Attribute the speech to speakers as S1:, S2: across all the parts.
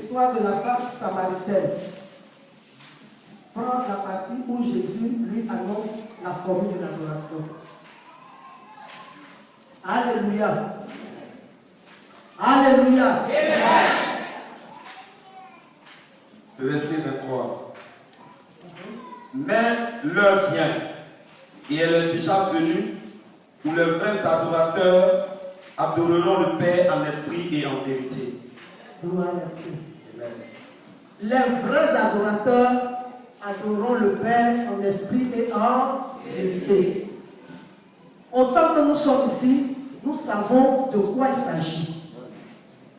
S1: l'histoire de la femme samaritaine. Prendre la partie où Jésus lui annonce la formule de l'adoration. Alléluia. Alléluia.
S2: Le verset 23. Mais l'heure vient, et elle est déjà venue, où les vrais adorateurs adoreront le Père en esprit et en vérité.
S1: Gloire à Dieu. Amen. Les vrais adorateurs adoreront le Père en esprit et en vérité. Autant que nous sommes ici, nous savons de quoi il s'agit.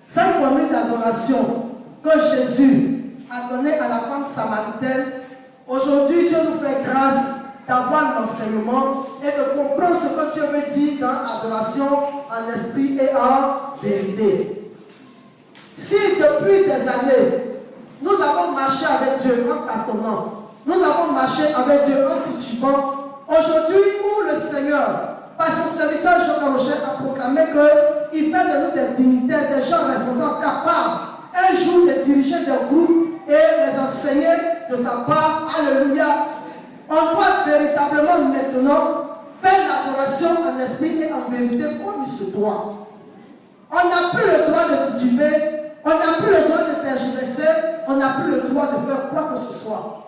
S1: Cette formule d'adoration que Jésus a donnée à la femme samaritaine, aujourd'hui Dieu nous fait grâce d'avoir l'enseignement et de comprendre ce que Dieu veut dire dans l'adoration en esprit et en vérité. Si depuis des années, nous avons marché avec Dieu en tâtonnant, nous avons marché avec Dieu en titubant, aujourd'hui où le Seigneur, par son serviteur Jean Rocher, a proclamé qu'il fait de nous des dignitaires, des gens responsables, capables, un jour de diriger des groupes et les enseigner de sa part. Alléluia. On doit véritablement maintenant faire l'adoration en esprit et en vérité comme il se doit. On n'a plus le droit de tituber, on n'a plus le droit de tergiverser, on n'a plus le droit de faire quoi que ce soit.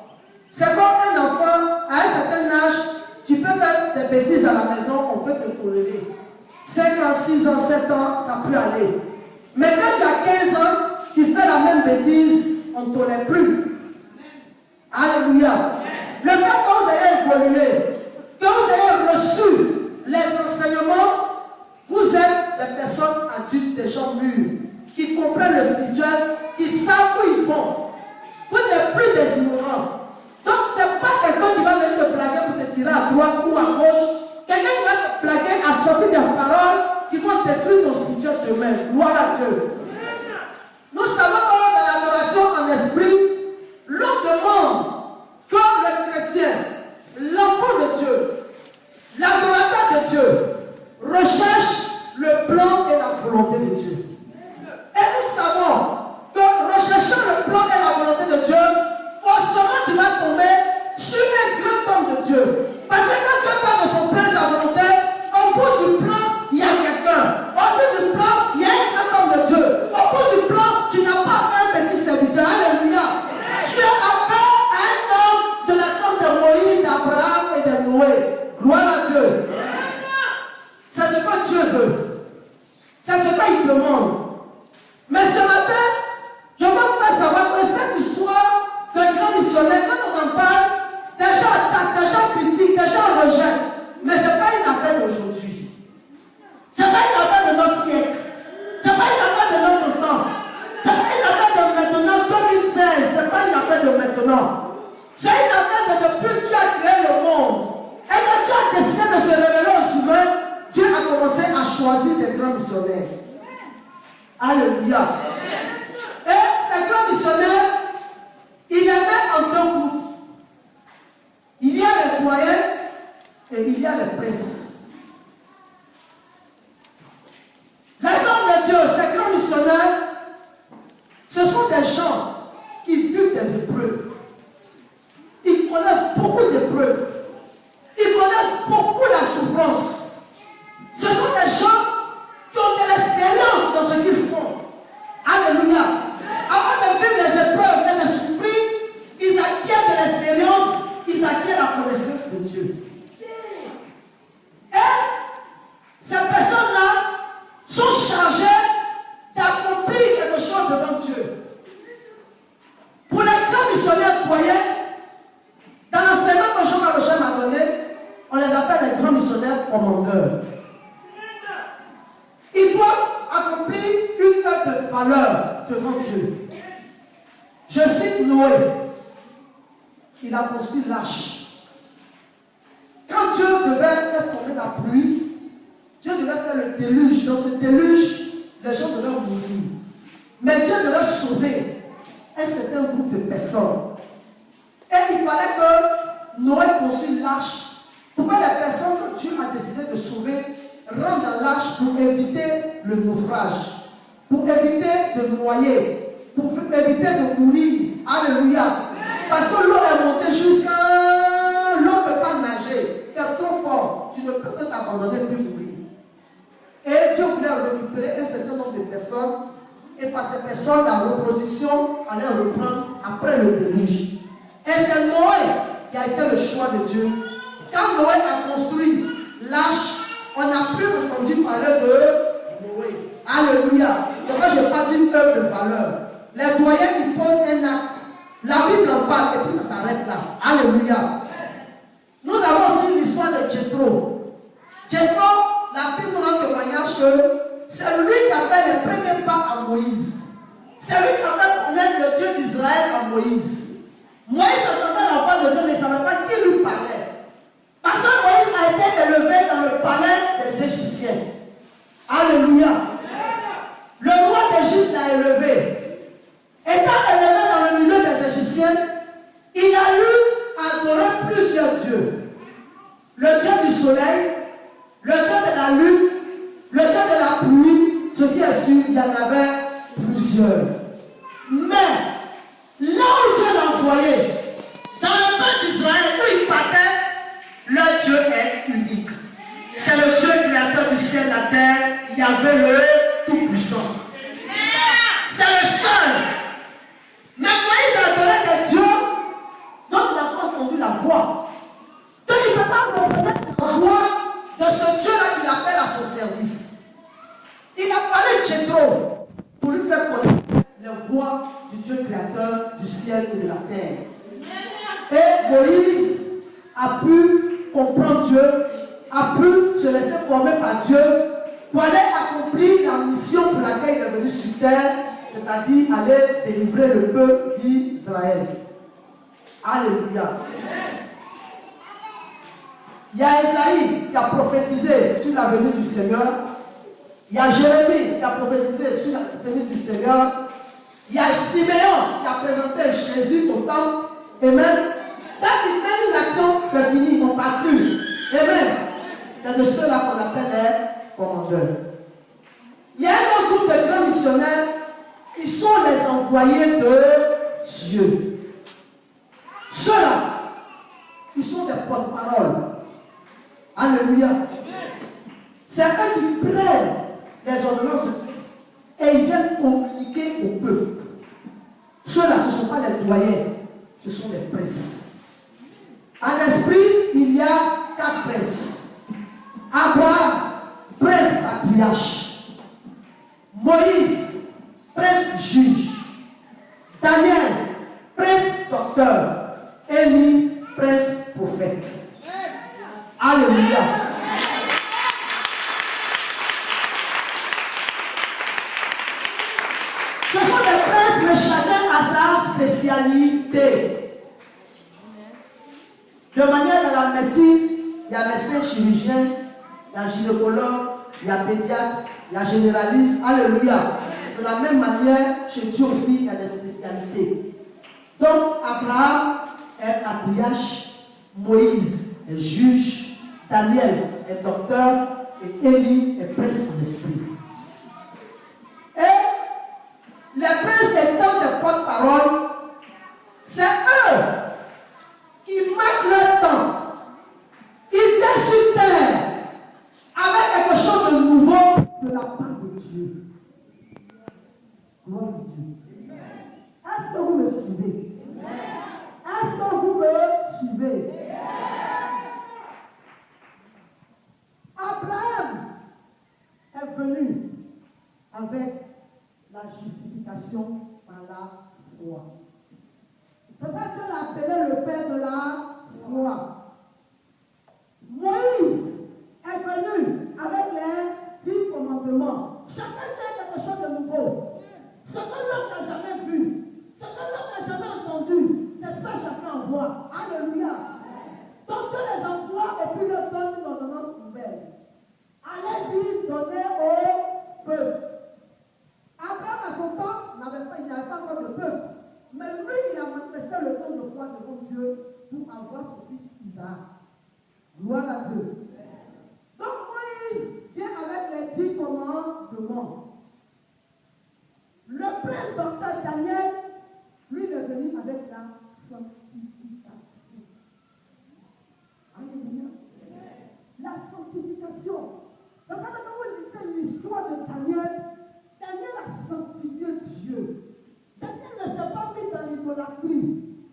S1: C'est comme un enfant, à un certain âge, tu peux faire des bêtises à la maison, on peut te tolérer. 5 ans, 6 ans, 7 ans, ça peut aller. Mais quand tu as 15 ans, tu fais la même bêtise, on ne tolère plus. Alléluia. Le fait que vous ayez évolué, que vous ayez reçu les enseignements, vous êtes des personnes adultes, des gens mûrs, qui comprennent le spirituel, qui savent où ils vont. Vous n'êtes plus des ignorants. Donc, ce n'est pas quelqu'un qui va venir te blaguer pour te tirer à droite ou à gauche. Quelqu'un qui va te blaguer à sortir des paroles qui vont détruire ton spirituel demain. Gloire à Dieu. Nous savons que dans l'adoration en esprit, l'on demande que le chrétien, l'enfant de Dieu, l'adorateur de Dieu, recherche le plan et la volonté de Dieu. Et nous savons que recherchant le plan et la volonté de Dieu, forcément tu vas tomber sur un grand homme de Dieu. Parce que quand Dieu parle de son plan et sa volonté, au bout du plan, il y a quelqu'un. Au bout du plan, il y a un grand homme de Dieu. Au bout du plan, tu n'as pas fait un petit serviteur. Alléluia. Tu as affaire à un homme de la tente de Moïse, d'Abraham et de Noé. Gloire à Dieu. C'est ce que Dieu veut. C'est ce qu'il demande. Mais ce matin, je veux vous faire savoir que cette histoire de grand missionnaire, quand on en parle, des gens attaquent, des gens critiquent, des gens rejettent. Mais ce n'est pas une affaire d'aujourd'hui. Ce n'est pas une affaire de notre siècle. Ce n'est pas une affaire de notre temps. Ce n'est pas une affaire de maintenant, 2016. Ce n'est pas une affaire de maintenant. C'est une affaire de depuis Dieu a créé le monde. Et quand Dieu a décidé de se révéler aux humains, Dieu a commencé à choisir des grands missionnaires. Alléluia. Et ces grands missionnaires, il y avait en deux groupes. Il y a les doyens et il y a les princes. Les hommes de Dieu, ces grands missionnaires, ce sont des gens qui vivent des épreuves. Ils connaissent beaucoup d'épreuves. Ils connaissent beaucoup la souffrance. Ce sont des gens qui ont de l'expérience dans ce qu'ils font. Alléluia. Avant de vivre les épreuves et de souffrir, ils acquièrent de l'expérience, ils acquièrent la connaissance de Dieu. Et ces personnes-là sont chargées d'accomplir quelque chose devant Dieu. Pour les grands missionnaires doyens, dans l'enseignement que Jean Rocher m'a donné, on les appelle les grands missionnaires commandeurs. Ils doivent accomplir une œuvre de valeur devant Dieu. Je cite Noé. Il a construit l'arche. Quand Dieu devait faire tomber la pluie, Dieu devait faire le déluge. Dans ce déluge, les gens devaient mourir. Mais Dieu devait sauver un certain groupe de personnes. Et il fallait que Noé construise l'arche pour que les personnes que Dieu a décidé de sauver rentrent dans l'arche pour éviter le naufrage, pour éviter de noyer. pour éviter de mourir. Alléluia. Parce que l'eau est montée jusqu'à... L'eau ne peut pas nager. C'est trop fort. Tu ne peux que t'abandonner puis mourir. Et Dieu voulait récupérer un certain nombre de personnes. Et par ces personnes, la reproduction allait reprendre après le déluge. Et c'est Noé qui a été le choix de Dieu. Quand Noé a construit l'arche, on n'a plus entendu parler de Noé. Alléluia. Donc moi, je parle d'une œuvre de valeur. Les doyens qui posent un acte, la Bible en parle et puis ça s'arrête là. Alléluia. Nous avons aussi l'histoire de Jéthro. Jéthro, la Bible nous rend témoignage que c'est lui qui a fait les premiers pas à Moïse. C'est lui qui a fait connaître le Dieu d'Israël à Moïse. Moïse entendait la voix de Dieu, mais il ne savait pas qui lui parlait. Parce que Moïse a été élevé dans le palais des Égyptiens. Alléluia. Le roi d'Égypte l'a élevé. Étant élevé dans le milieu des Égyptiens, il a eu adorer plusieurs dieux. Le Dieu du soleil, le Dieu de la lune, le Dieu de la pluie. Ce qui est sûr, il y en avait plusieurs. Mais là où Dieu l'a envoyé, dans le peuple d'Israël, où il partait, le Dieu est unique. C'est le Dieu créateur du ciel et de la terre. Il y avait le Tout-Puissant. C'est le seul. Mais Moïse a adoré des dieux dont il n'a pas entendu la voix. Donc il ne peut pas reconnaître la voix de ce Dieu-là qu'il appelle à son service. Il a fallu Jéthro pour lui faire connaître les voix du Dieu créateur du ciel et de la terre. Et Moïse a pu comprendre Dieu, a pu se laisser former par Dieu pour aller accomplir la mission pour laquelle il est venu sur terre, c'est-à-dire aller délivrer le peuple d'Israël. Alléluia. Il y a Esaïe qui a prophétisé sur la venue du Seigneur. Il y a Jérémie qui a prophétisé sur la venue du Seigneur. Il y a Siméon qui a présenté Jésus au temple. Amen. Quand il mène une action, c'est fini, on ne parle plus. Amen. C'est de ceux-là qu'on appelle les commandeurs. Il y a un autre groupe de grands missionnaires qui sont les envoyés de Dieu. Ceux-là, ils sont des porte-paroles. Alléluia. C'est eux qui prennent les ordonnances et ils viennent communiquer au peuple. Ceux-là, ce ne sont pas les doyens, ce sont les princes. En esprit, il y a 4 princes. Abraham, prince patriarche. Moïse, prince juge. Daniel, prince docteur. Élie, prince prophète. Alléluia. Ce sont des princes, mais chacun a sa spécialité. De manière dans la médecine, il y a médecin chirurgien, il y a gynécologue, il y a pédiatre, il y a généraliste. Alléluia. De la même manière, chez Dieu aussi, il y a des spécialités. Donc, Abraham est patriarche, Moïse est juge, Daniel est docteur et Élie est prince en esprit. Et les princes étant des porte-paroles, c'est eux qui marquent leur temps. Ils viennent sur terre avec quelque chose de nouveau de la part de Dieu. Gloire à Dieu. Est-ce que vous me suivez? Est-ce que vous me suivez? Abraham est venu avec la justification par la foi. C'est ça que Dieu l'a appelé le père de la foi. Moïse est venu avec les 10 commandements. Chacun fait quelque chose de nouveau. Ce que l'homme n'a jamais vu, ce que l'homme n'a jamais entendu, c'est ça chacun envoie. Alléluia. Donc Dieu les envoie et puis leur donne une ordonnance nouvelle. Allez-y, donnez au peuple. Abraham à son temps, il n'y avait pas encore de peuple. Mais lui, il a manifesté le don de foi devant Dieu pour avoir son fils sanctification. Donc, quand vous lisez l'histoire de Daniel, Daniel a sanctifié Dieu. Daniel ne s'est pas mis dans l'idolâtrie.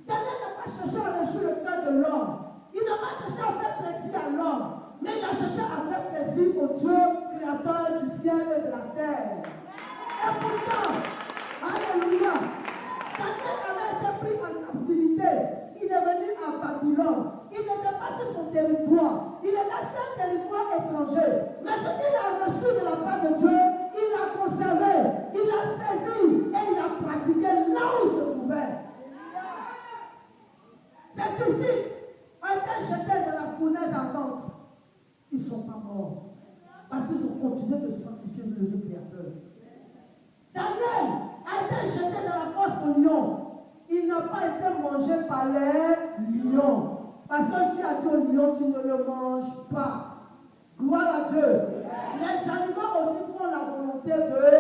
S1: Daniel n'a pas cherché à réjouir le cœur de l'homme. Il n'a pas cherché à faire plaisir à l'homme. Mais il a cherché à faire plaisir au Dieu créateur du ciel et de la terre. Et pourtant, alléluia, Daniel avait été pris en captivité. Il est venu à Babylone. Il a dépassé son territoire. Il est resté un territoire étranger. Mais ce qu'il a reçu de la part de Dieu, il a conservé, il a saisi et il a pratiqué là où il se trouvait. Ses disciples ont été jetés dans la fournaise ardente. Ils ne sont pas morts parce qu'ils ont continué de sanctifier le Dieu créateur. Daniel a été jeté dans la fosse aux lions. Il n'a pas été mangé par les lions. Parce que Dieu a dit aux lions, tu ne le manges pas. Gloire à Dieu. Les animaux aussi font la volonté de Dieu.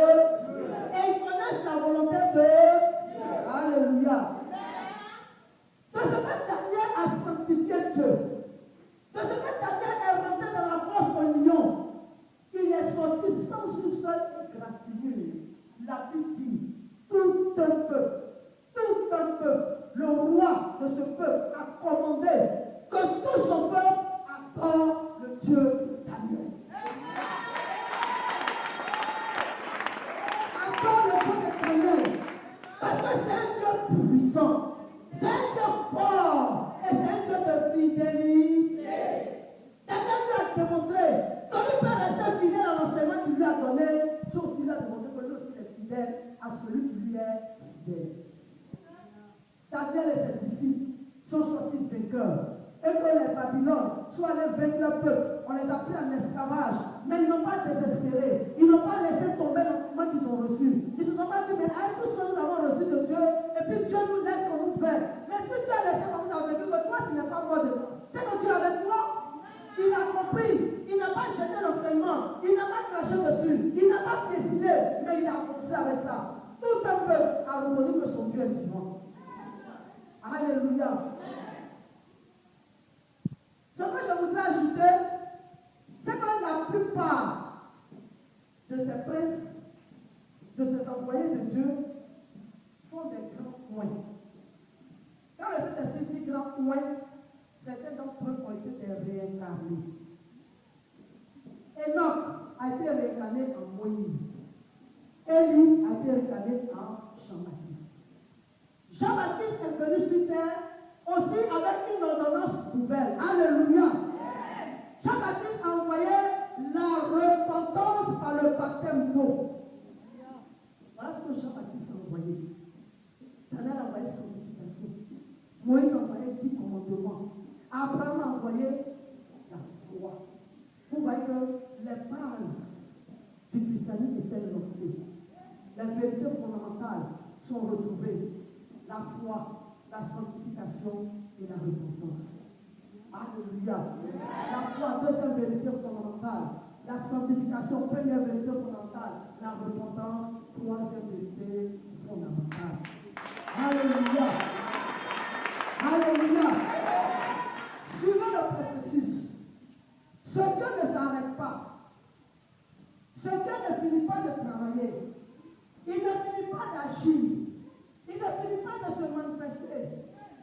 S1: Et ils connaissent la volonté de Dieu. Alléluia. De ce que Daniel a sanctifié Dieu. De ce que Daniel est rentré dans la fosse aux lions. Il est sorti sans une seule égratignure. La Bible dit, tout un peuple, le roi de ce peuple a commandé que tout son peuple adore le Dieu Daniel. Adore le Dieu de Daniel. Parce que c'est un Dieu puissant. C'est un Dieu fort. Et c'est un Dieu de fidélité. Daniel lui a démontré que lui peut rester fidèle à l'enseignement qu'il lui a donné. Sauf qu'il a démontré que lui aussi est fidèle à celui qui lui est fidèle. Daniel et ses disciples sont sortis vainqueurs. Et que les Babylones soient allés vaincre leur peuple. On les a pris en esclavage. Mais ils n'ont pas désespéré. Ils n'ont pas laissé tomber l'enseignement qu'ils ont reçu. Ils ne se sont pas dit, mais avec tout ce que nous avons reçu de Dieu, et puis Dieu nous laisse qu'on nous perd. Mais si Dieu a laissé comme nous avons vécu, que toi tu n'es pas mort de toi. C'est que Dieu est avec toi. Il a compris. Il n'a pas jeté l'enseignement. Il n'a pas craché dessus. Il n'a pas piétiné. Mais il a commencé avec ça. Tout un peuple a reconnu que son Dieu est vivant. Alléluia. Ce que je voudrais ajouter, c'est que la plupart de ces princes, de ces envoyés de Dieu, font des grands points. Quand le Saint-Esprit dit grands points, certains d'entre eux ont été réincarnés. Enoch a été réincarné en Moïse. Élie a été réincarné en Jean-Baptiste. Jean-Baptiste est venu sur terre aussi avec une ordonnance nouvelle. Alléluia. Jean-Baptiste a envoyé la repentance par le baptême d'eau. Voilà ce que Jean-Baptiste a envoyé. Daniel a envoyé sanctification. Moïse a envoyé 10 commandements. Abraham a envoyé la foi. Vous voyez que les bases du christianisme étaient lancées. Les vérités fondamentales sont retrouvées. La foi, la sanctification et la repentance. Alléluia. La foi, deuxième vérité fondamentale. La sanctification, première vérité fondamentale. La repentance, troisième vérité fondamentale. Alléluia. Alléluia. Suivez le processus. Ce Dieu ne s'arrête pas. Ce Dieu ne finit pas de travailler. Il ne finit pas d'agir. Il ne finit pas de se manifester.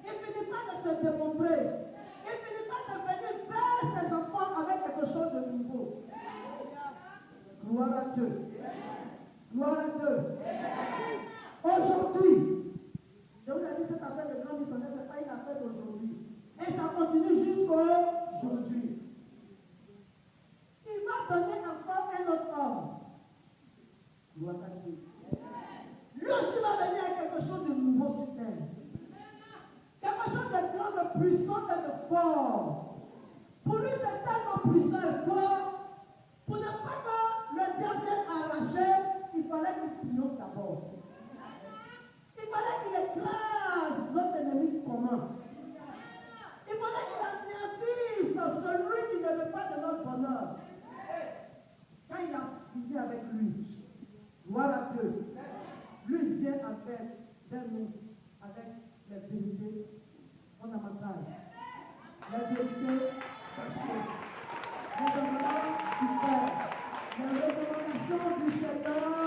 S1: Il ne finit pas de se démontrer. Il ne finit pas de venir vers ses enfants avec quelque chose de nouveau. Gloire à Dieu. Gloire à Dieu. Aujourd'hui, je vous ai dit cette affaire de grand missionnaire, ce n'est pas une affaire d'aujourd'hui. Et ça continue jusqu'aujourd'hui. Il va donner encore un autre homme. Gloire à Dieu. Lui aussi va venir avec quelque chose de nouveau sur terre. Quelque chose de grand, de puissant et de fort. Pour lui, c'est tellement puissant et fort. Pour ne pas que le diable vienne arracher, il fallait qu'il triomphe d'abord. Il fallait qu'il écrase notre ennemi commun. Il fallait qu'il anéantisse celui qui ne veut pas de notre bonheur. Quand il a fini avec lui, gloire à Dieu. Lui vient vers nous avec les vérités fondamentales, les vérités cachées. raisonnement du Père. La recommandation du Seigneur